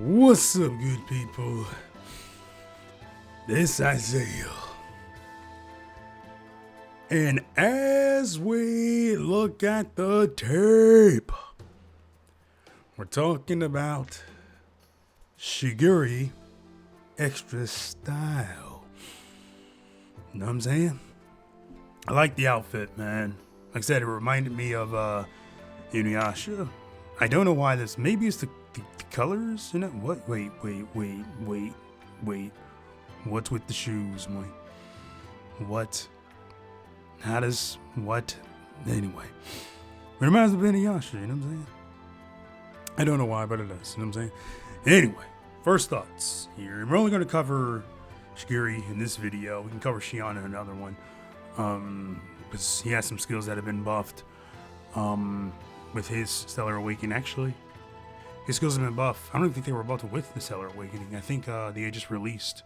What's up, good people? This Isaiah. And as we look at the tape, we're talking about Shigure extra style. You know what I'm saying? I like the outfit, man. Like I said, it reminded me of Inuyasha. I don't know why this. Maybe it's the colors in it. What? Wait. What's with the shoes, boy? What? How does what? Anyway, it reminds me of Inuyasha. You know what I'm saying? I don't know why, but it does. You know what I'm saying? Anyway, first thoughts here. We're only going to cover Shigure in this video. We can cover Shion in another one. Because he has some skills that have been buffed. With his Stellar Awakening, actually. His skills have been buffed. I don't even think they were buffed with the Stellar Awakening. I think they just released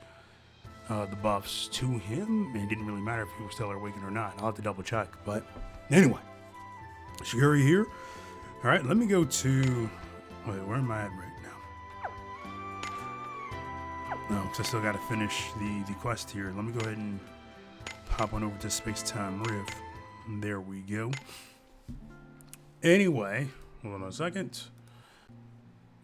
the buffs to him, and it didn't really matter if he was Stellar Awakened or not. I'll have to double check. But anyway, Shigure here. All right, let me go to. Wait, where am I at right now? No, because I still got to finish the quest here. Let me go ahead and hop on over to Space Time Rift. There we go. Anyway, hold on a second.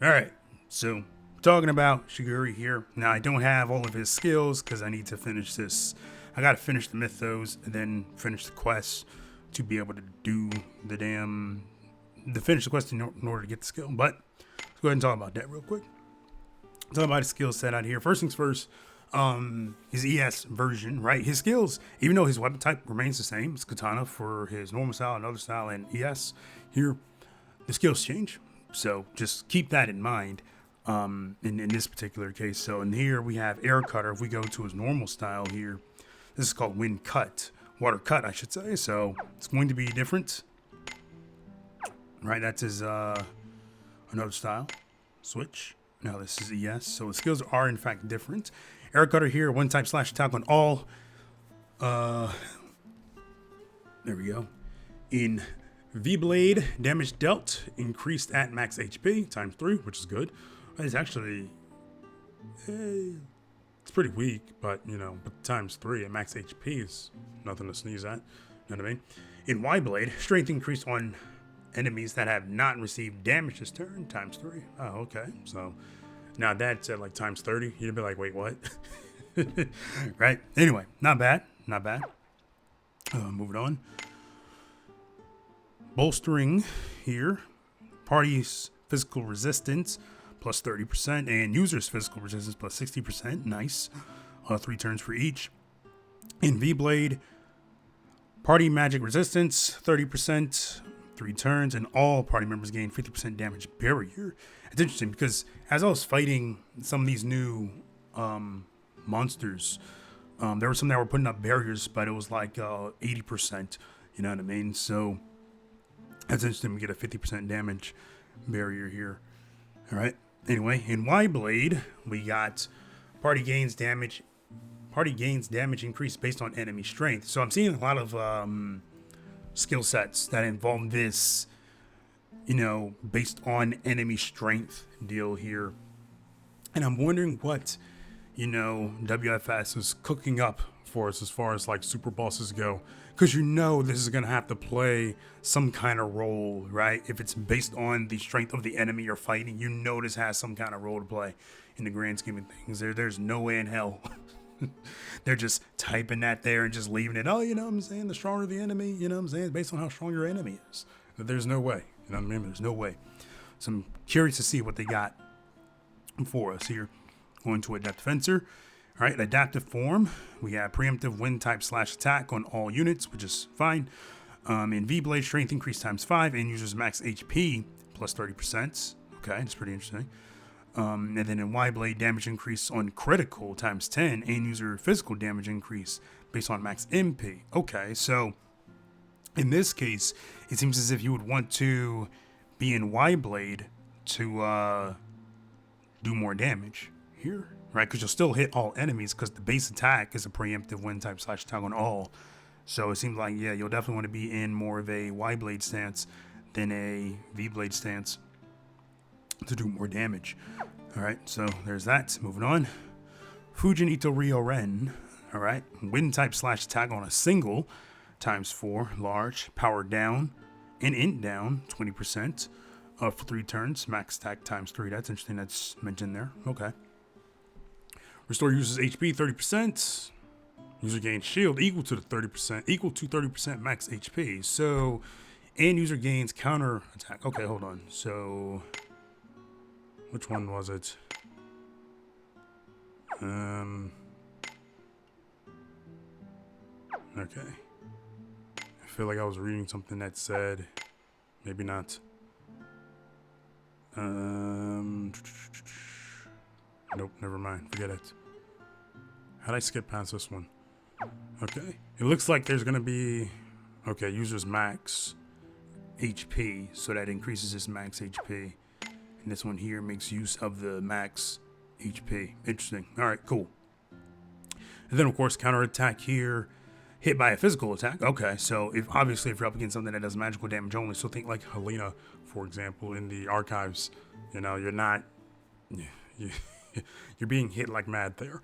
All right, so talking about Shigure here. Now, I don't have all of his skills because I need to finish this. I got to finish the mythos and then finish the quest to be able to do finish the quest in order to get the skill. But let's go ahead and talk about that real quick. Talk about his skill set out here. First things first, his ES version, right? His skills, even though his weapon type remains the same, it's katana for his normal style, another style, and ES here, the skills change. So just keep that in mind in this particular case. So in here we have air cutter. If we go to his normal style here, this is called wind cut, water cut, I should say. So it's going to be different, right? That's his another style switch. Now this is ES. So the skills are in fact different. Air cutter here, one type slash attack on all. There we go. In V-Blade, damage dealt increased at max HP times 3, which is good. It's actually, it's pretty weak, but but times 3 at max HP is nothing to sneeze at. You know what I mean? In Y-Blade, strength increased on enemies that have not received damage this turn times 3. Oh, okay. So now that's at like times 30. You'd be like, wait, what? Right? Anyway, not bad. Not bad. Moving on. Bolstering here, party's physical resistance plus 30% and user's physical resistance plus 60%. Nice. 3 turns for each. In V-Blade, party magic resistance 30%, 3 turns, and all party members gain 50% damage barrier. It's interesting because as I was fighting some of these new monsters, there were some that were putting up barriers, but it was like 80%. You know what I mean? So that's interesting. We get a 50% damage barrier here. All right. Anyway, in Y-Blade, we got party gains damage increase based on enemy strength. So I'm seeing a lot of skill sets that involve this, based on enemy strength deal here. And I'm wondering what, WFS is cooking up for us as far as like super bosses go. Because this is going to have to play some kind of role, right? If it's based on the strength of the enemy you're fighting, this has some kind of role to play in the grand scheme of things. There's no way in hell. They're just typing that there and just leaving it. Oh, you know what I'm saying? The stronger the enemy, you know what I'm saying? Based on how strong your enemy is. There's no way. You know what I mean? There's no way. So I'm curious to see what they got for us here. Going to Adept Fencer. All right, adaptive form. We have preemptive wind type slash attack on all units, which is fine. In V-Blade, strength increase times 5 and users max HP plus 30%. Okay, that's pretty interesting. And then in Y-Blade, damage increase on critical times 10 and user physical damage increase based on max MP. Okay, so in this case, it seems as if you would want to be in Y-Blade to do more damage here. Right, because you'll still hit all enemies because the base attack is a preemptive wind type slash attack on all. So it seems like, yeah, you'll definitely want to be in more of a Y-Blade stance than a V-Blade stance to do more damage. All right, so there's that. Moving on. Fujin Ito Ryo Ren. All right, wind type slash attack on a single ×4, large, power down, and int down 20% for 3 turns. Max attack ×3. That's interesting. That's mentioned there. Okay. Restore user's HP 30%. User gains shield equal to 30% max HP. So, and user gains counter attack. Okay, hold on. So, which one was it? Okay. I feel like I was reading something that said, maybe not. Nope, never mind. Forget it. How'd I skip past this one? Okay. It looks like there's gonna be, okay, user's max HP, so that increases his max HP. And this one here makes use of the max HP. Interesting. All right, cool. And then of course counter attack here, hit by a physical attack. Okay, so if you're up against something that does magical damage only, so think like Helena, for example, in the archives. You know, you're not, you're being hit like mad there.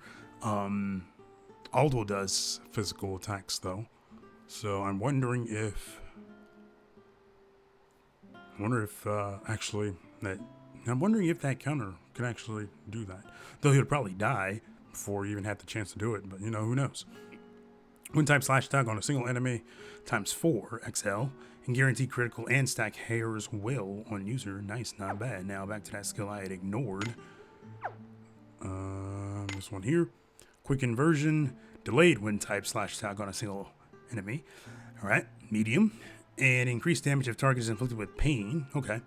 Aldo does physical attacks though, so I'm wondering if that counter can actually do that. Though he'll probably die before he even had the chance to do it, but you know, who knows. Wind type slash attack on a single enemy ×4 XL and guarantee critical and stack Hair's Will on user. Nice, not bad. Now back to that skill I had ignored. This one here. Quick inversion, delayed wind type slash attack on a single enemy. All right, medium. And increased damage if target is inflicted with pain. Okay.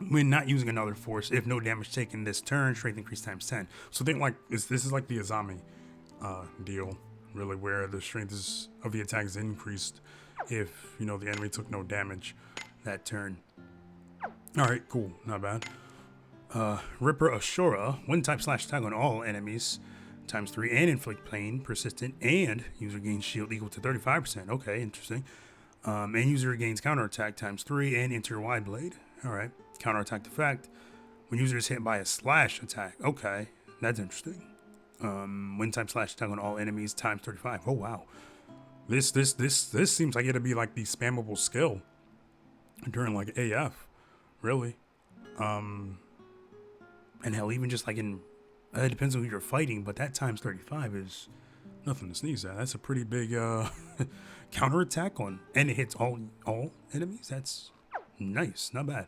When not using another force, if no damage taken this turn, strength increase ×10. So think like, this is like the Azami deal, really, where the strength of the attack is increased if, you know, the enemy took no damage that turn. All right, cool, not bad. Ripper Ashura, wind type slash attack on all enemies ×3 and inflict pain, persistent, and user gains shield equal to 35%. Okay, interesting. And user gains counterattack ×3 and enter Y blade. All right, counterattack effect when user is hit by a slash attack. Okay, that's interesting. Wind type slash attack on all enemies ×35. Oh wow, this seems like it'll be like the spammable skill during like AF, really. And hell, even just like in, it depends on who you're fighting, but that ×35 is nothing to sneeze at. That's a pretty big counterattack on, and it hits all enemies. That's nice, not bad.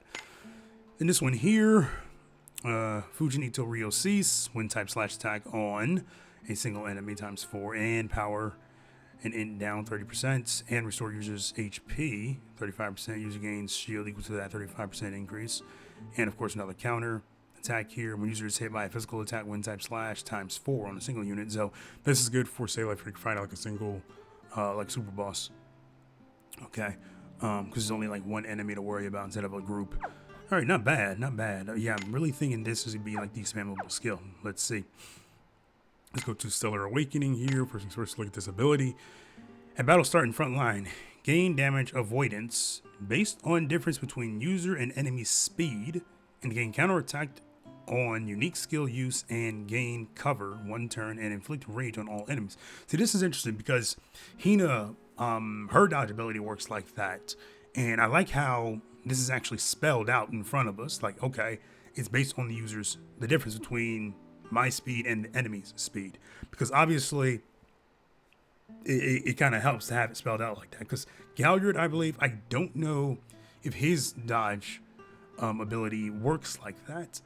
And this one here, Fujin Ito Ryo Cease, wind type slash attack on a single enemy ×4 and power and int down 30% and restore user's HP 35%. User gains shield equal to that 35% increase. And of course another counter attack here when user is hit by a physical attack, wind type slash ×4 on a single unit. So this is good for, say, like if you fight like a single like super boss. Okay, because there's only like one enemy to worry about instead of a group. All right, not bad, not bad. Yeah, I'm really thinking this is gonna be like the spammable skill. Let's see. Let's go to Stellar Awakening here. First things first, look at this ability. At battle start in front line, gain damage avoidance based on difference between user and enemy speed, and gain counterattack on unique skill use and gain cover 1 turn and inflict rage on all enemies. See, this is interesting because Hina, her dodge ability works like that. And I like how this is actually spelled out in front of us. Like, okay, it's based on the difference between my speed and the enemy's speed. Because obviously, it kind of helps to have it spelled out like that. Because Galliard, I believe, I don't know if his dodge ability works like that.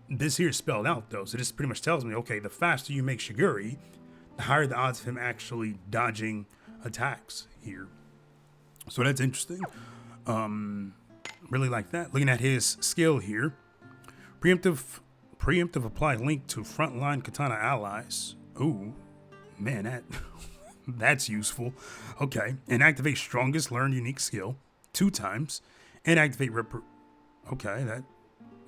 This here is spelled out though, so this pretty much tells me, okay, the faster you make Shigure, the higher the odds of him actually dodging attacks here. So that's interesting. Really like that. Looking at his skill here, preemptive apply link to frontline katana allies. Ooh, man, that's useful. Okay, and activate strongest learned unique skill 2 times, and activate Ripper. Okay, that.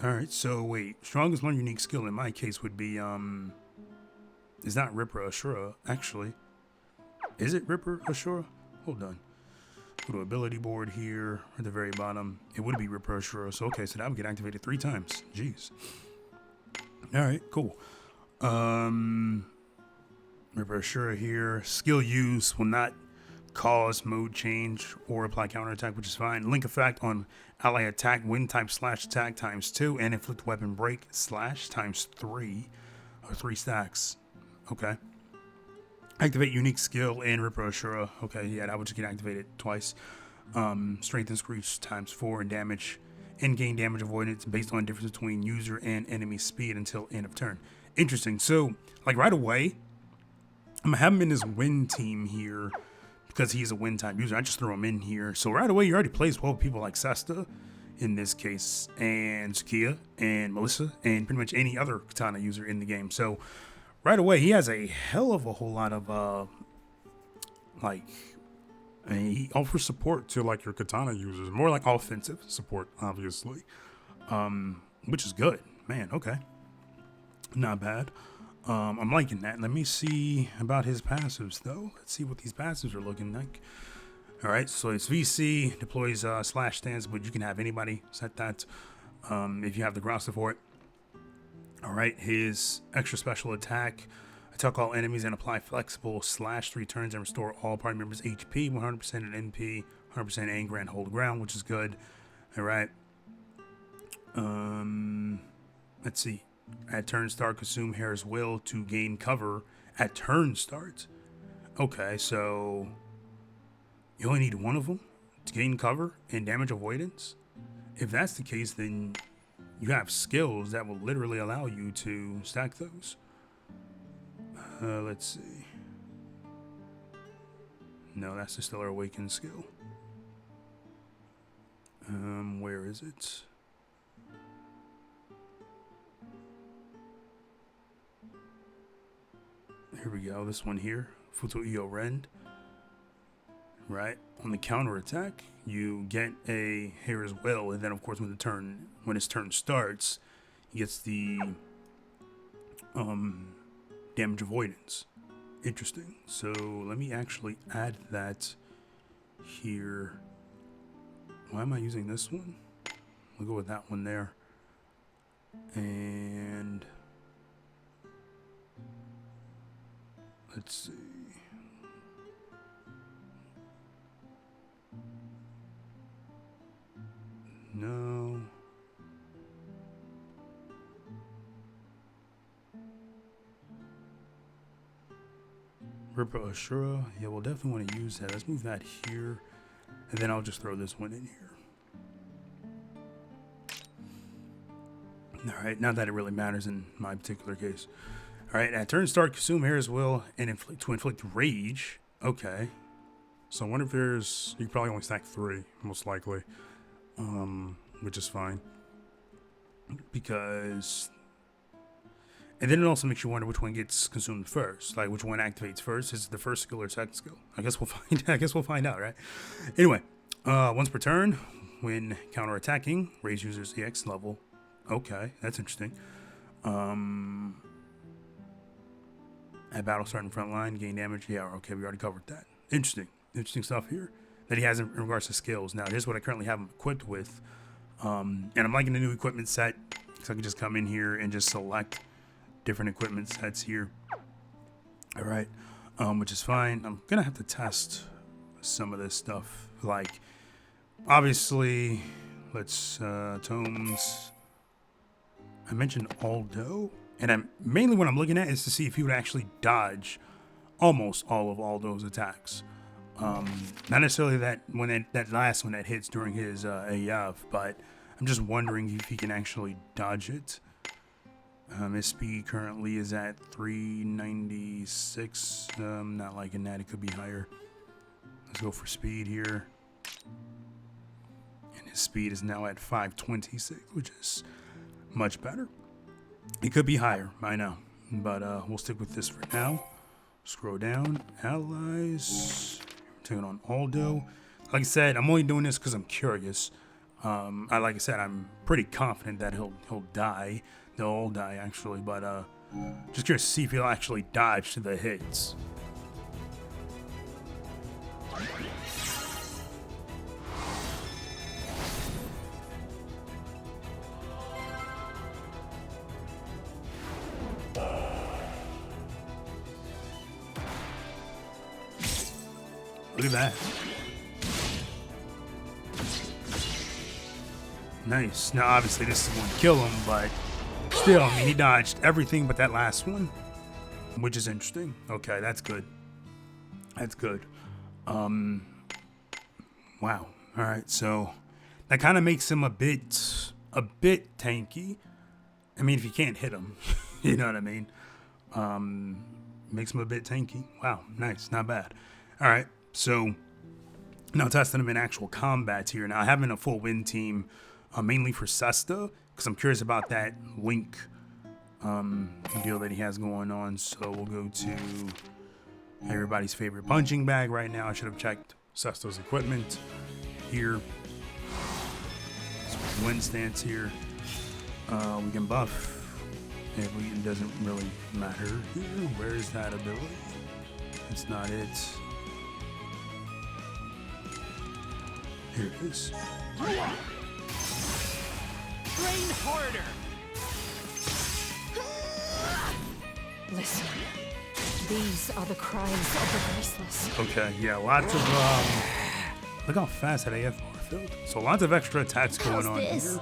All right, so wait, strongest learned unique skill in my case would be is not Ripper Ashura actually. Is it Ripper Ashura? Hold on. Go to ability board here at the very bottom. It would be Repair Shura. So okay, so that would get activated 3 times. Jeez. All right, cool. Repair Shura here. Skill use will not cause mode change or apply counterattack, which is fine. Link effect on ally attack, wind type slash attack ×2, and inflict weapon break slash ×3, or 3 stacks. Okay. Activate unique skill in Repair Shura. Okay, yeah, that would just get activated twice. Strength and Screech ×4 and damage. And gain damage avoidance based on difference between user and enemy speed until end of turn. Interesting. So, like right away, I'm gonna have him in his wind team here because he's a wind type user. I just throw him in here. So right away, you already plays well with people like Sesta, in this case, and Sukiya, and Melissa, and pretty much any other katana user in the game. So right away, he has a hell of a whole lot of he offers support to like your katana users, more like offensive support, obviously, which is good, man. Okay, not bad. I'm liking that. Let me see about his passives though. Let's see what these passives are looking like. All right, so it's VC deploys slash stance, but you can have anybody set that if you have the Grasa for it. All right, his extra special attack. Attack all enemies and apply flexible slash 3 turns and restore all party members HP, 100% in NP, 100% anger and hold ground, which is good. All right. Let's see. At turn start, consume Hair's Will to gain cover at turn start. Okay, so you only need one of them to gain cover and damage avoidance. If that's the case, then you have skills that will literally allow you to stack those. Let's see. No, that's the Stellar Awaken skill. Where is it? Here we go. This one here. Futo Io Rend. Right. On the counter attack, you get a Hair's Will, and then of course when his turn starts, he gets the damage avoidance. Interesting. So let me actually add that here. Why am I using this one? We'll go with that one there. And let's see. No. Repair Shura. Yeah, we'll definitely want to use that. Let's move that here. And then I'll just throw this one in here. Alright, not that it really matters in my particular case. Alright, at turn start, consume Hair's Will and inflict rage. Okay. So I wonder if there's... You can probably only stack 3, most likely. Which is fine. Because... And then it also makes you wonder which one gets consumed first. Like, which one activates first. Is it the first skill or second skill? I guess we'll find out, right? Anyway, once per turn, when counter-attacking, raise user's EX level. Okay, that's interesting. At battle starting front line, gain damage. Yeah, okay, we already covered that. Interesting stuff here that he has in regards to skills. Now, here's what I currently have him equipped with. And I'm liking the new equipment set, because I can just come in here and just select different equipment sets here. All right, which is fine. I'm gonna have to test some of this stuff. Like, obviously, let's tomes. I mentioned Aldo, and mainly what I'm looking at is to see if he would actually dodge almost all of Aldo's attacks. Not necessarily that that last one that hits during his AF, but I'm just wondering if he can actually dodge it. His speed currently is at 396. Not liking that. It could be higher. Let's go for speed here. And his speed is now at 526, which is much better. It could be higher, I know. But we'll stick with this for now. Scroll down. Allies. Taking on Aldo. Like I said, I'm only doing this because I'm curious. Like I said, I'm pretty confident that he'll die. They'll all die, actually, but just curious to see if he'll actually dodge to the hits. Look at that. Nice. Now, obviously, this is going to kill him, but still, I mean, he dodged everything but that last one, which is interesting. Okay, that's good. That's good. Wow. All right, so that kind of makes him a bit tanky. I mean, if you can't hit him, you know what I mean? Makes him a bit tanky. Wow, nice, not bad. All right, so now testing him in actual combat here. Now, having a full win team, mainly for Sesta, because I'm curious about that Link deal that he has going on. So we'll go to everybody's favorite punching bag right now. I should have checked Sesta's equipment here. So win stance here. We can buff. It doesn't really matter here. Where is that ability? It's not it. Here it is. Train harder. Listen, these are the cries of the voiceless. Okay, yeah, lots of look how fast that AF bar filled. So lots of extra attacks going on here.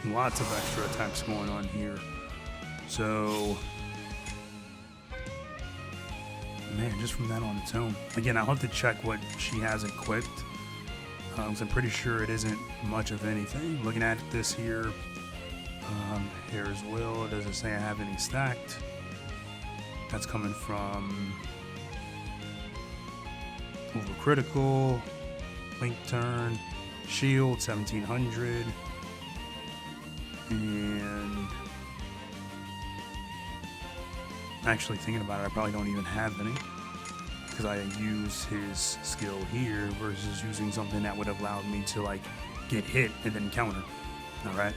Lots of extra attacks going on here. So, man, just from that on its own. Again, I'll have to check what she has equipped, because I'm pretty sure it isn't much of anything. Looking at this here, Hair's Will, it doesn't say I have any stacked. That's coming from Overcritical, Link Turn, Shield, 1700. And actually thinking about it, I probably don't even have any because I use his skill here versus using something that would have allowed me to like get hit and then counter. All right.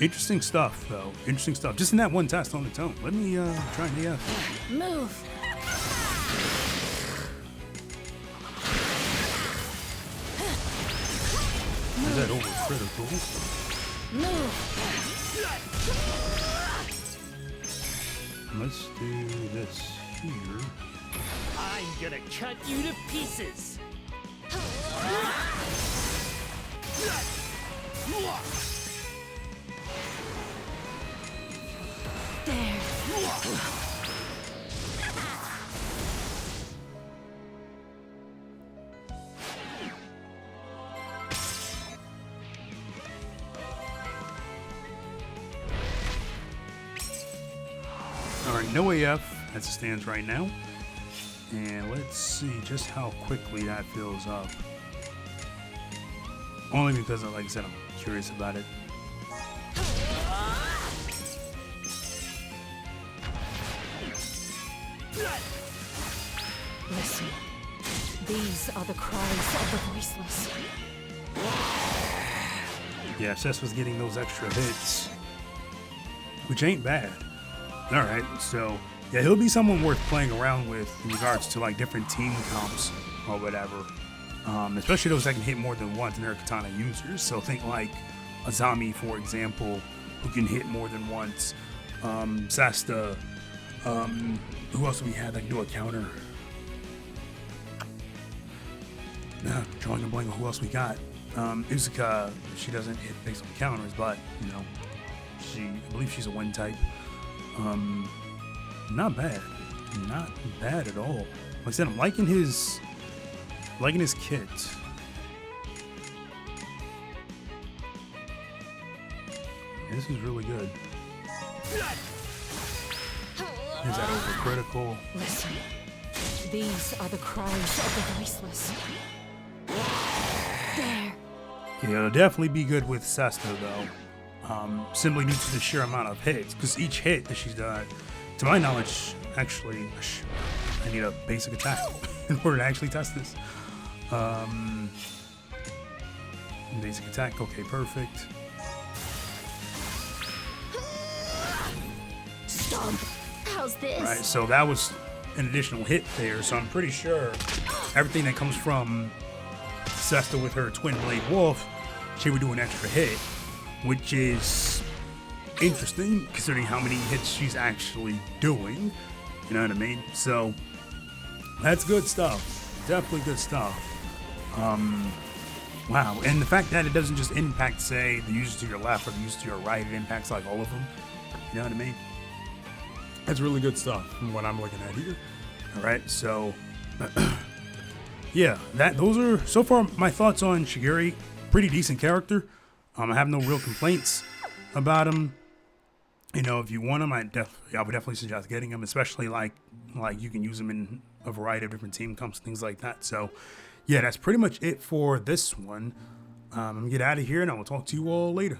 Interesting stuff, though. Interesting stuff. Just in that one test on its own. Let me try the F. Move. Is that overcritical? Move. Let's do this here. I'm gonna cut you to pieces. There. All right, no AF as it stands right now. And let's see just how quickly that fills up. Only because, like I said, I'm curious about it. Listen, these are the cries of the voiceless. Yeah, Cess was getting those extra hits, which ain't bad. All right, so yeah, he'll be someone worth playing around with in regards to like different team comps or whatever. Especially those that can hit more than once and they're katana users. So think like Azami, for example, who can hit more than once. Sesta. Who else do we have that can do a counter? Nah, drawing a blank on who else we got. Uzuka, she doesn't hit based on counters, but you know, I believe she's a wind type. Not bad. Not bad at all. Like I said, I'm liking his kit. This is really good. Is that overcritical? Listen, these are the cries of the voiceless. There. Yeah, it'll definitely be good with Sesta though. Simply due to the sheer amount of hits, because each hit that she's done, to my knowledge, actually, I need a basic attack in order to actually test this. Basic attack, okay, perfect. Stomp. How's this? Right, so that was an additional hit there, so I'm pretty sure everything that comes from Sesta with her Twin Blade Wolf, she would do an extra hit, which is interesting considering how many hits she's actually doing. You know what I mean? So that's good stuff. Definitely good stuff. Wow. And the fact that it doesn't just impact, say, the users to your left or the users to your right, it impacts like all of them. You know what I mean? That's really good stuff from what I'm looking at here. All right. So yeah, those are so far my thoughts on Shigure. Pretty decent character. I have no real complaints about him. You know, if you want him, I would definitely suggest getting him, especially like you can use him in a variety of different team comps, things like that. So yeah, that's pretty much it for this one. I'm gonna get out of here and I will talk to you all later.